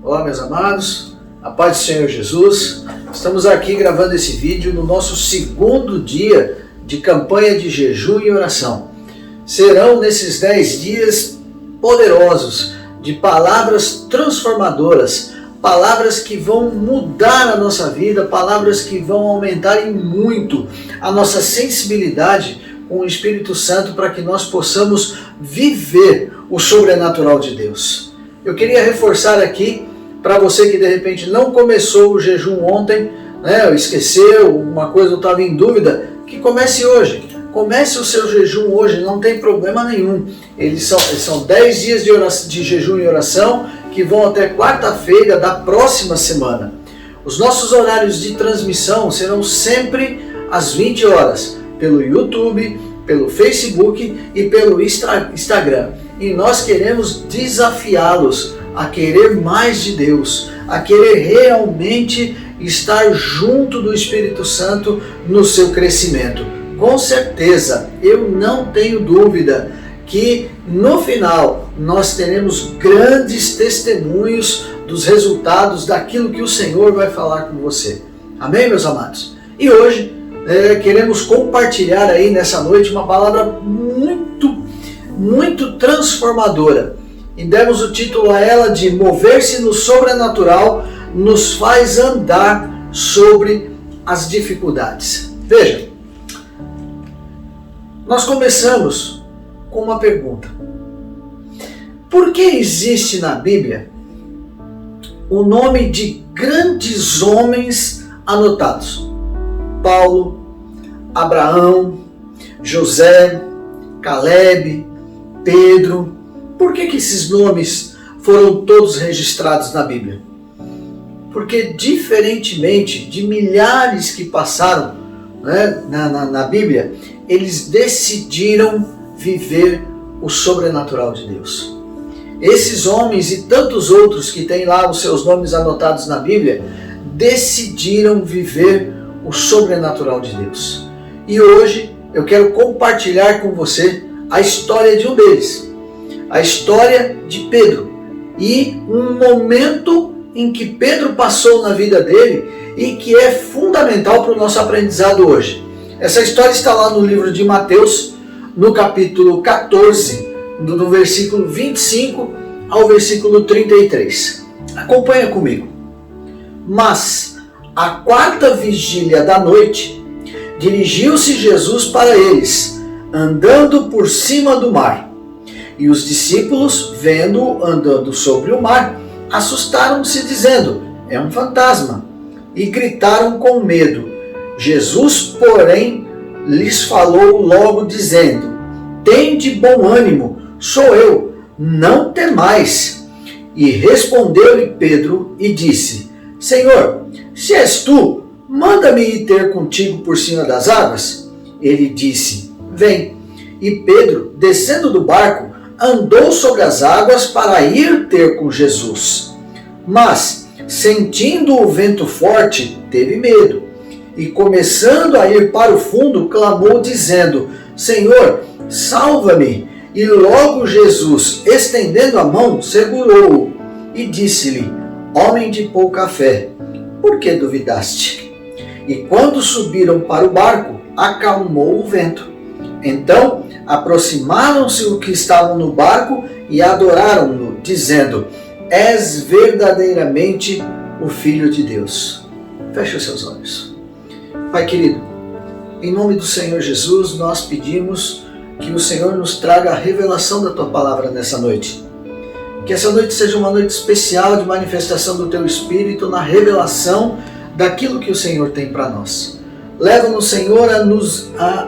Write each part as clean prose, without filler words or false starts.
Olá, meus amados, a paz do Senhor Jesus. Estamos aqui gravando esse vídeo no nosso segundo dia de campanha de jejum e oração. Serão nesses 10 dias poderosos de palavras transformadoras, palavras que vão mudar a nossa vida, palavras que vão aumentar em muito a nossa sensibilidade com o Espírito Santo para que nós possamos viver o sobrenatural de Deus. Eu queria reforçar aqui para você que de repente não começou o jejum ontem, esqueceu, uma coisa estava em dúvida, que comece hoje. Comece o seu jejum hoje, não tem problema nenhum. Eles são 10 dias de jejum e oração que vão até quarta-feira da próxima semana. Os nossos horários de transmissão serão sempre às 20 horas, pelo YouTube, pelo Facebook e pelo Instagram. E nós queremos desafiá-los a querer mais de Deus, a querer realmente estar junto do Espírito Santo no seu crescimento. Com certeza, eu não tenho dúvida que no final nós teremos grandes testemunhos dos resultados daquilo que o Senhor vai falar com você. Amém, meus amados? E hoje queremos compartilhar aí nessa noite uma palavra muito transformadora. E demos o título a ela de Mover-se no Sobrenatural nos faz andar sobre as dificuldades. Veja, nós começamos com uma pergunta. Por que existe na Bíblia o nome de grandes homens anotados? Paulo, Abraão, José, Caleb, Pedro. Por que esses nomes foram todos registrados na Bíblia? Porque diferentemente de milhares que passaram na Bíblia, eles decidiram viver o sobrenatural de Deus. Esses homens e tantos outros que têm lá os seus nomes anotados na Bíblia, decidiram viver o sobrenatural de Deus. E hoje eu quero compartilhar com você a história de um deles, a história de Pedro, e um momento em que Pedro passou na vida dele e que é fundamental para o nosso aprendizado hoje. Essa história está lá no livro de Mateus, no capítulo 14, do versículo 25 ao versículo 33. Acompanha comigo. Mas, à quarta vigília da noite, dirigiu-se Jesus para eles, andando por cima do mar. E os discípulos, vendo-o andando sobre o mar, assustaram-se, dizendo: é um fantasma, e gritaram com medo. Jesus, porém, lhes falou logo, dizendo: tende bom ânimo, sou eu, não temais. E respondeu-lhe Pedro e disse: Senhor, se és tu, manda-me ir ter contigo por cima das águas. Ele disse: vem. E Pedro, descendo do barco, andou sobre as águas para ir ter com Jesus. Mas, sentindo o vento forte, teve medo. E começando a ir para o fundo, clamou dizendo: Senhor, salva-me. E logo Jesus, estendendo a mão, segurou-o e disse-lhe: homem de pouca fé, por que duvidaste? E quando subiram para o barco, acalmou o vento. Então aproximaram-se os que estavam no barco e adoraram-no, dizendo: és verdadeiramente o Filho de Deus. Feche os seus olhos. Pai querido, em nome do Senhor Jesus, nós pedimos que o Senhor nos traga a revelação da Tua Palavra nessa noite. Que essa noite seja uma noite especial de manifestação do Teu Espírito na revelação daquilo que o Senhor tem para nós. Leva-nos, Senhor, a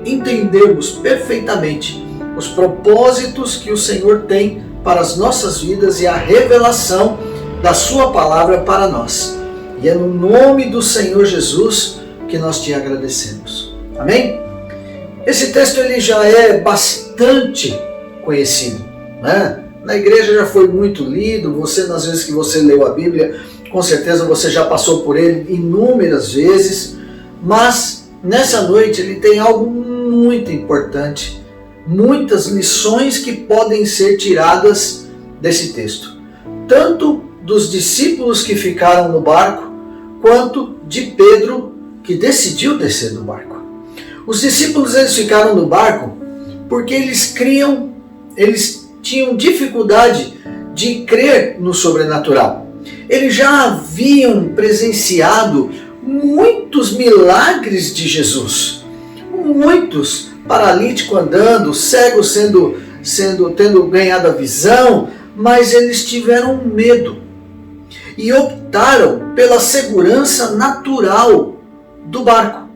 entendermos perfeitamente os propósitos que o Senhor tem para as nossas vidas e a revelação da Sua Palavra para nós. E é no nome do Senhor Jesus que nós te agradecemos. Amém? Esse texto ele já é bastante conhecido, Na igreja já foi muito lido. Você, nas vezes que você leu a Bíblia, com certeza você já passou por ele inúmeras vezes. Mas nessa noite ele tem algo muito importante, muitas lições que podem ser tiradas desse texto, tanto dos discípulos que ficaram no barco, quanto de Pedro, que decidiu descer do barco. Os discípulos eles ficaram no barco porque eles tinham dificuldade de crer no sobrenatural. Eles já haviam presenciado muitos milagres de Jesus, muitos, paralítico andando, cego tendo ganhado a visão, mas eles tiveram medo e optaram pela segurança natural do barco.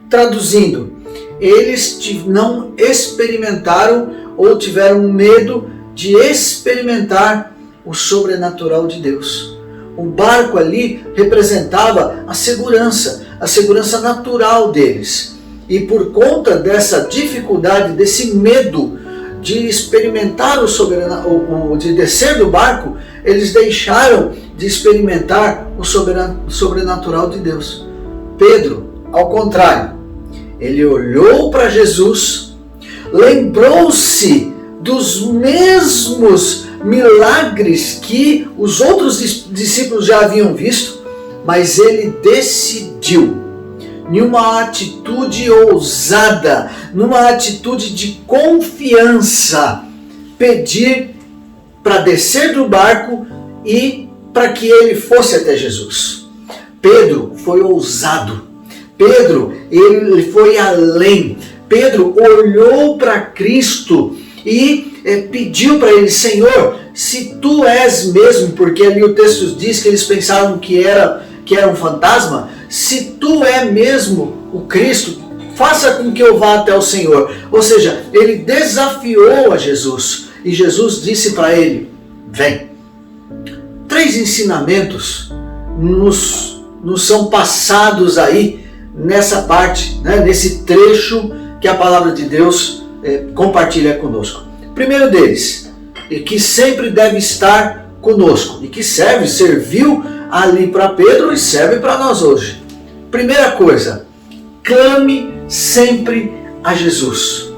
Traduzindo, eles não experimentaram ou tiveram medo de experimentar o sobrenatural de Deus. O barco ali representava a segurança natural deles. E por conta dessa dificuldade, desse medo de experimentar o sobrenatural, de descer do barco, eles deixaram de experimentar o sobrenatural de Deus. Pedro, ao contrário, ele olhou para Jesus, lembrou-se dos mesmos milagres que os outros discípulos já haviam visto, mas ele decidiu, numa atitude ousada, numa atitude de confiança, pedir para descer do barco e para que ele fosse até Jesus. Pedro foi ousado. Pedro, ele foi além. Pedro olhou para Cristo e pediu para ele: Senhor, se tu és mesmo, porque ali o texto diz que eles pensavam que era um fantasma, se tu é mesmo o Cristo, faça com que eu vá até o Senhor. Ou seja, ele desafiou a Jesus e Jesus disse para ele: vem. 3 ensinamentos nos são passados aí nessa parte, né, nesse trecho que a palavra de Deus compartilha conosco. Primeiro deles, e que sempre deve estar conosco, e que serviu ali para Pedro e serve para nós hoje. Primeira coisa, clame sempre a Jesus.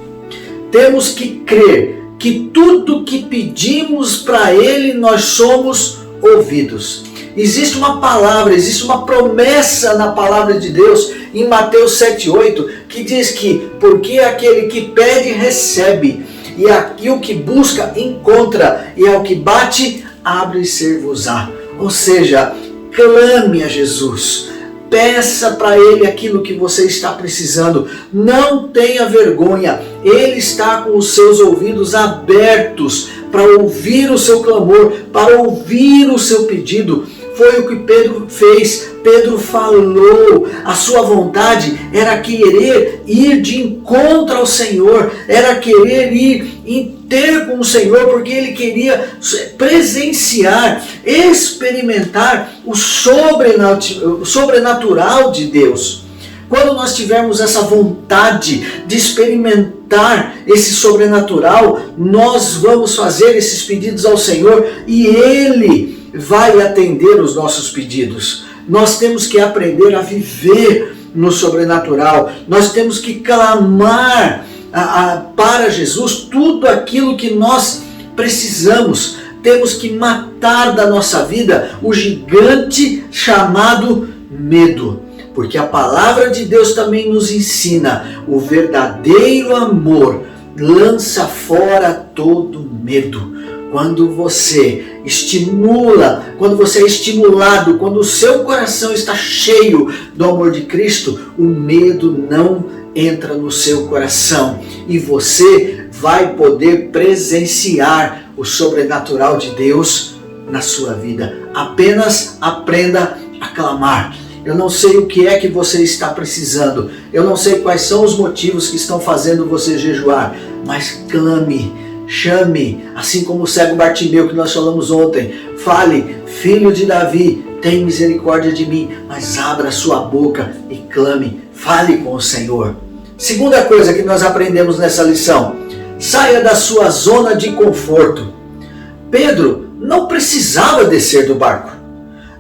Temos que crer que tudo que pedimos para Ele nós somos ouvidos. Existe uma palavra, existe uma promessa na palavra de Deus em Mateus 7,8 que diz que porque aquele que pede recebe, e o que busca encontra, e ao que bate abre-se-vos-á. Ou seja, clame a Jesus, peça para Ele aquilo que você está precisando, não tenha vergonha, Ele está com os seus ouvidos abertos para ouvir o seu clamor, para ouvir o seu pedido. Foi o que Pedro fez. Pedro falou, a sua vontade era querer ir de encontro ao Senhor, era querer ir ter com o Senhor, porque ele queria presenciar, experimentar o sobrenatural de Deus. Quando nós tivermos essa vontade de experimentar esse sobrenatural, nós vamos fazer esses pedidos ao Senhor e Ele vai atender os nossos pedidos. Nós temos que aprender a viver no sobrenatural. Nós temos que clamar para Jesus tudo aquilo que nós precisamos. Temos que matar da nossa vida o gigante chamado medo. Porque a palavra de Deus também nos ensina: o verdadeiro amor lança fora todo medo. Quando você é estimulado, quando o seu coração está cheio do amor de Cristo, o medo não entra no seu coração e você vai poder presenciar o sobrenatural de Deus na sua vida. Apenas aprenda a clamar. Eu não sei o que é que você está precisando, eu não sei quais são os motivos que estão fazendo você jejuar, mas clame. Chame, assim como o cego Bartimeu que nós falamos ontem. Fale: filho de Davi, tem misericórdia de mim. Mas abra sua boca e clame. Fale com o Senhor. Segunda coisa que nós aprendemos nessa lição: saia da sua zona de conforto. Pedro não precisava descer do barco.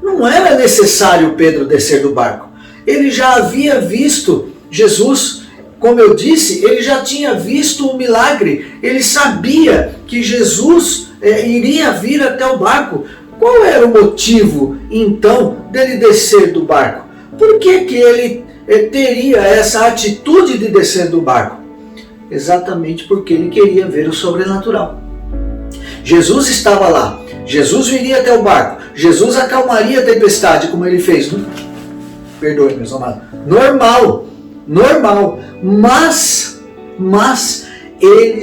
Não era necessário Pedro descer do barco. Ele já havia visto Jesus. Como eu disse, ele já tinha visto um milagre. Ele sabia que Jesus iria vir até o barco. Qual era o motivo, então, dele descer do barco? Por que ele teria essa atitude de descer do barco? Exatamente porque ele queria ver o sobrenatural. Jesus estava lá. Jesus viria até o barco. Jesus acalmaria a tempestade, como ele fez. Perdoe, meus amados. Normal. Mas ele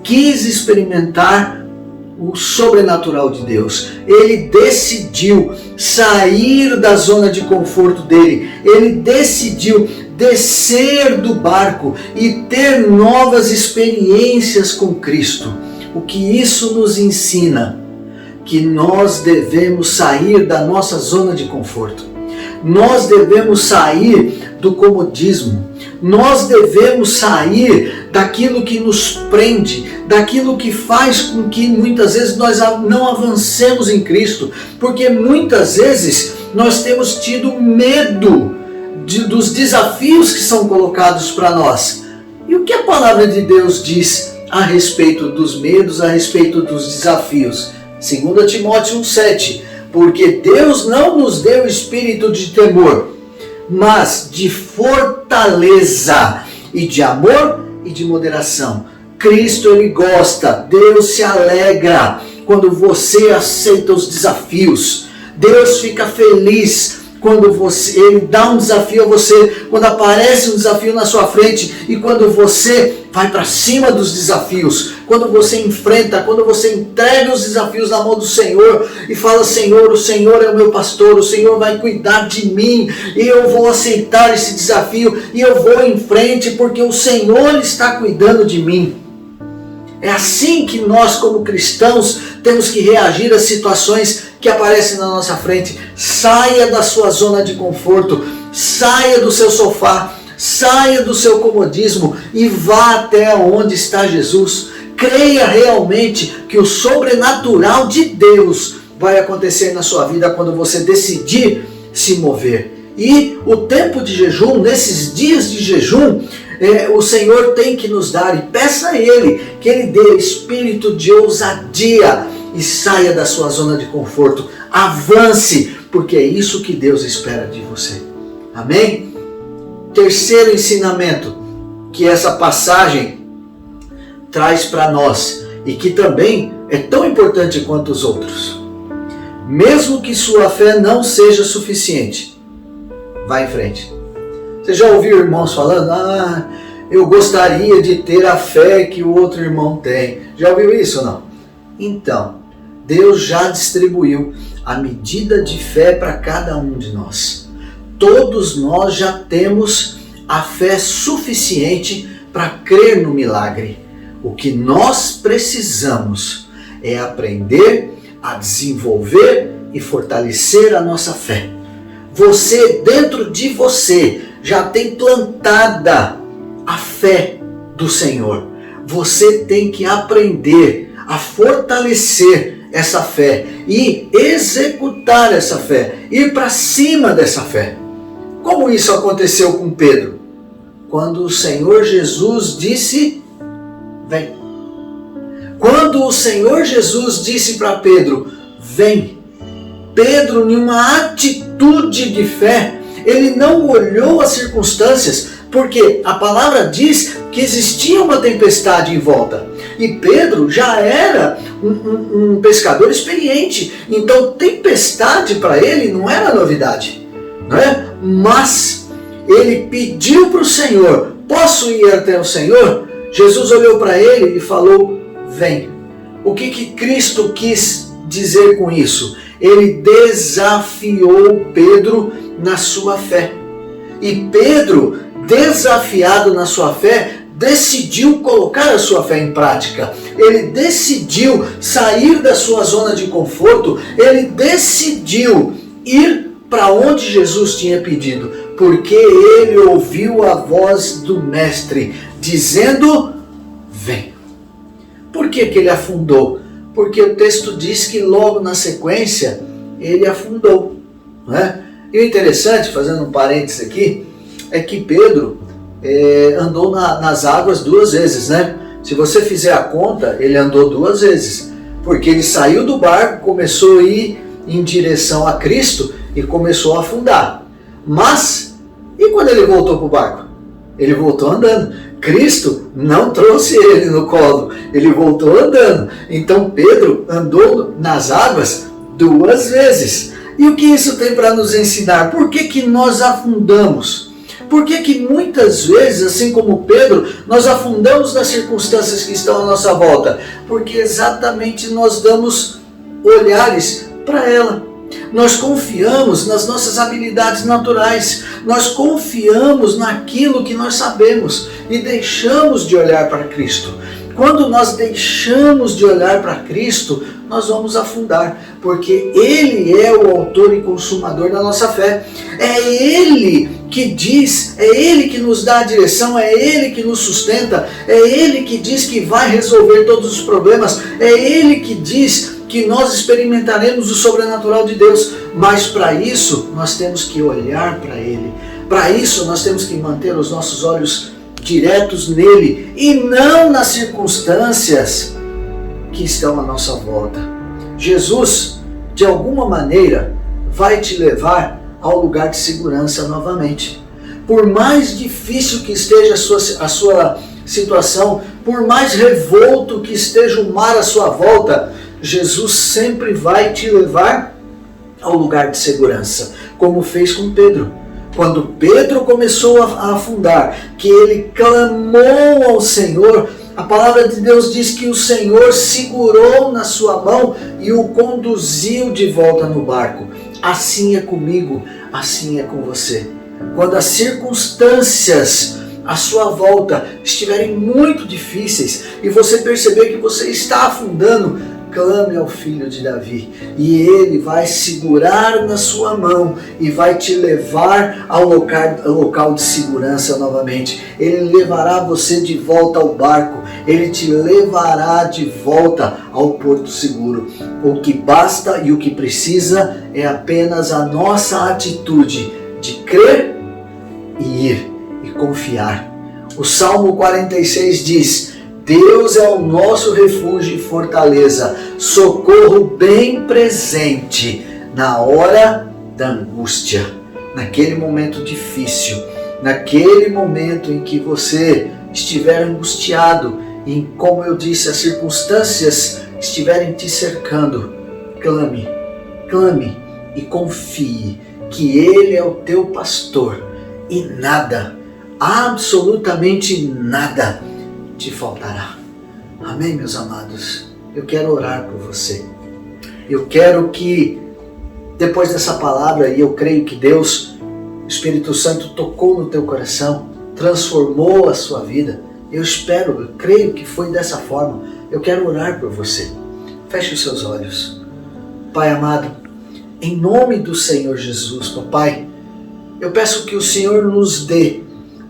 quis experimentar o sobrenatural de Deus. Ele decidiu sair da zona de conforto dele. Ele decidiu descer do barco e ter novas experiências com Cristo. O que isso nos ensina? Que nós devemos sair da nossa zona de conforto. Nós devemos sair do comodismo. Nós devemos sair daquilo que nos prende, daquilo que faz com que muitas vezes nós não avancemos em Cristo, porque muitas vezes nós temos tido medo dos desafios que são colocados para nós. E o que a palavra de Deus diz a respeito dos medos, a respeito dos desafios? 2 Timóteo 1,7: porque Deus não nos deu espírito de temor, mas de fortaleza e de amor e de moderação. Cristo, ele gosta, Deus se alegra quando você aceita os desafios. Deus fica feliz quando ele dá um desafio a você, quando aparece um desafio na sua frente e quando você vai para cima dos desafios, quando você enfrenta, quando você entrega os desafios na mão do Senhor e fala: Senhor, o Senhor é o meu pastor, o Senhor vai cuidar de mim e eu vou aceitar esse desafio e eu vou em frente porque o Senhor está cuidando de mim. É assim que nós, como cristãos, temos que reagir às situações que aparecem na nossa frente. Saia da sua zona de conforto, saia do seu sofá, saia do seu comodismo e vá até onde está Jesus. Creia realmente que o sobrenatural de Deus vai acontecer na sua vida quando você decidir se mover. E o tempo de jejum, nesses dias de jejum, o Senhor tem que nos dar, e peça a Ele que Ele dê espírito de ousadia e saia da sua zona de conforto. Avance, porque é isso que Deus espera de você. Amém? Terceiro ensinamento que essa passagem traz para nós e que também é tão importante quanto os outros. Mesmo que sua fé não seja suficiente, vá em frente. Você já ouviu irmãos falando: eu gostaria de ter a fé que o outro irmão tem. Já ouviu isso ou não? Então, Deus já distribuiu a medida de fé para cada um de nós. Todos nós já temos a fé suficiente para crer no milagre. O que nós precisamos é aprender a desenvolver e fortalecer a nossa fé. Você, dentro de você, já tem plantada a fé do Senhor. Você tem que aprender a fortalecer essa fé e executar essa fé, ir para cima dessa fé. Como isso aconteceu com Pedro? Quando o Senhor Jesus disse: vem. Quando o Senhor Jesus disse para Pedro: vem. Pedro, em uma atitude de fé, ele não olhou as circunstâncias, porque a palavra diz que existia uma tempestade em volta. E Pedro já era um pescador experiente, então tempestade para ele não era novidade, não é? Mas ele pediu para o Senhor: posso ir até o Senhor? Jesus olhou para ele e falou: vem. O que Cristo quis dizer com isso? Ele desafiou Pedro na sua fé. E Pedro, desafiado na sua fé, decidiu colocar a sua fé em prática. Ele decidiu sair da sua zona de conforto. Ele decidiu ir para onde Jesus tinha pedido, porque ele ouviu a voz do Mestre dizendo: vem. Por que ele afundou? Porque o texto diz que logo na sequência ele afundou, não é? E o interessante, fazendo um parênteses aqui, é que Pedro andou nas águas 2 vezes, né? Se você fizer a conta, ele andou 2 vezes. Porque ele saiu do barco, começou a ir em direção a Cristo e começou a afundar. Mas, e quando ele voltou para o barco? Ele voltou andando. Cristo não trouxe ele no colo, ele voltou andando. Então Pedro andou nas águas 2 vezes. E o que isso tem para nos ensinar? Por que nós afundamos? Por que muitas vezes, assim como Pedro, nós afundamos nas circunstâncias que estão à nossa volta? Porque exatamente nós damos olhares para ela. Nós confiamos nas nossas habilidades naturais, nós confiamos naquilo que nós sabemos e deixamos de olhar para Cristo. Quando nós deixamos de olhar para Cristo, nós vamos afundar, porque Ele é o autor e consumador da nossa fé. É Ele que diz, é Ele que nos dá a direção, é Ele que nos sustenta, é Ele que diz que vai resolver todos os problemas, é Ele que diz que nós experimentaremos o sobrenatural de Deus. Mas para isso, nós temos que olhar para Ele. Para isso, nós temos que manter os nossos olhos diretos nele e não nas circunstâncias que estão à nossa volta. Jesus, de alguma maneira, vai te levar ao lugar de segurança novamente. Por mais difícil que esteja a sua situação, por mais revolto que esteja o mar à sua volta, Jesus sempre vai te levar ao lugar de segurança, como fez com Pedro. Quando Pedro começou a afundar, que ele clamou ao Senhor, a palavra de Deus diz que o Senhor segurou na sua mão e o conduziu de volta no barco. Assim é comigo, assim é com você. Quando as circunstâncias à sua volta estiverem muito difíceis e você perceber que você está afundando, clame ao Filho de Davi e Ele vai segurar na sua mão e vai te levar ao local de segurança novamente. Ele levará você de volta ao barco, Ele te levará de volta ao porto seguro. O que basta e o que precisa é apenas a nossa atitude de crer e ir e confiar. O Salmo 46 diz: Deus é o nosso refúgio e fortaleza, socorro bem presente na hora da angústia, naquele momento difícil, naquele momento em que você estiver angustiado e, como eu disse, as circunstâncias estiverem te cercando, clame e confie que Ele é o teu pastor e nada, absolutamente nada, te faltará. Amém, meus amados? Eu quero orar por você. Eu quero que, depois dessa palavra, e eu creio que Deus, o Espírito Santo, tocou no teu coração, transformou a sua vida. Eu creio que foi dessa forma. Eu quero orar por você. Feche os seus olhos. Pai amado, em nome do Senhor Jesus, papai, eu peço que o Senhor nos dê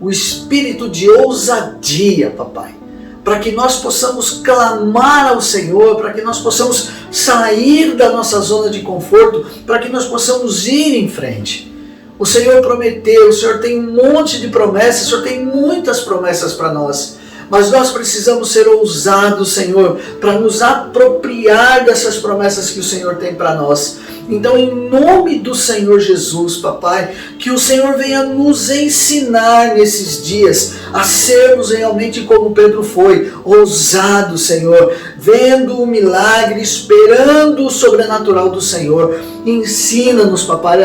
o espírito de ousadia, papai, para que nós possamos clamar ao Senhor, para que nós possamos sair da nossa zona de conforto, para que nós possamos ir em frente. O Senhor prometeu, o Senhor tem um monte de promessas, o Senhor tem muitas promessas para nós, mas nós precisamos ser ousados, Senhor, para nos apropriar dessas promessas que o Senhor tem para nós. Então, em nome do Senhor Jesus, papai, que o Senhor venha nos ensinar nesses dias a sermos realmente como Pedro foi, ousados, Senhor, vendo o milagre, esperando o sobrenatural do Senhor. Ensina-nos, papai,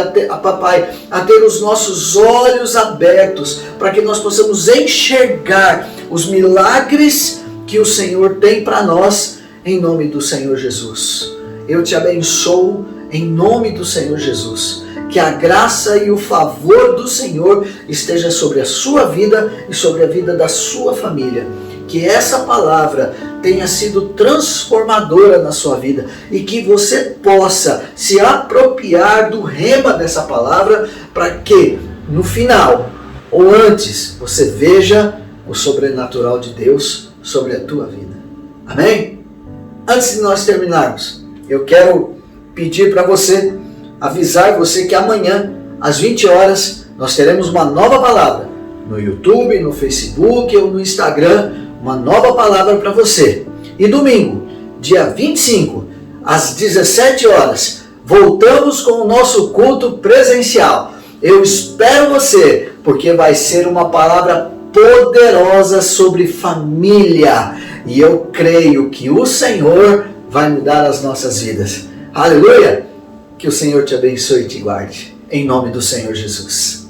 a ter os nossos olhos abertos, para que nós possamos enxergar os milagres que o Senhor tem para nós, em nome do Senhor Jesus. Eu te abençoo em nome do Senhor Jesus. Que a graça e o favor do Senhor esteja sobre a sua vida e sobre a vida da sua família. Que essa palavra tenha sido transformadora na sua vida e que você possa se apropriar do rema dessa palavra para que no final ou antes você veja o sobrenatural de Deus sobre a tua vida. Amém? Antes de nós terminarmos, eu quero pedir para você, avisar você que amanhã, às 20 horas, nós teremos uma nova palavra. No YouTube, no Facebook ou no Instagram, uma nova palavra para você. E domingo, dia 25, às 17 horas, voltamos com o nosso culto presencial. Eu espero você, porque vai ser uma palavra poderosa sobre família. E eu creio que o Senhor vai mudar as nossas vidas. Aleluia! Que o Senhor te abençoe e te guarde. Em nome do Senhor Jesus.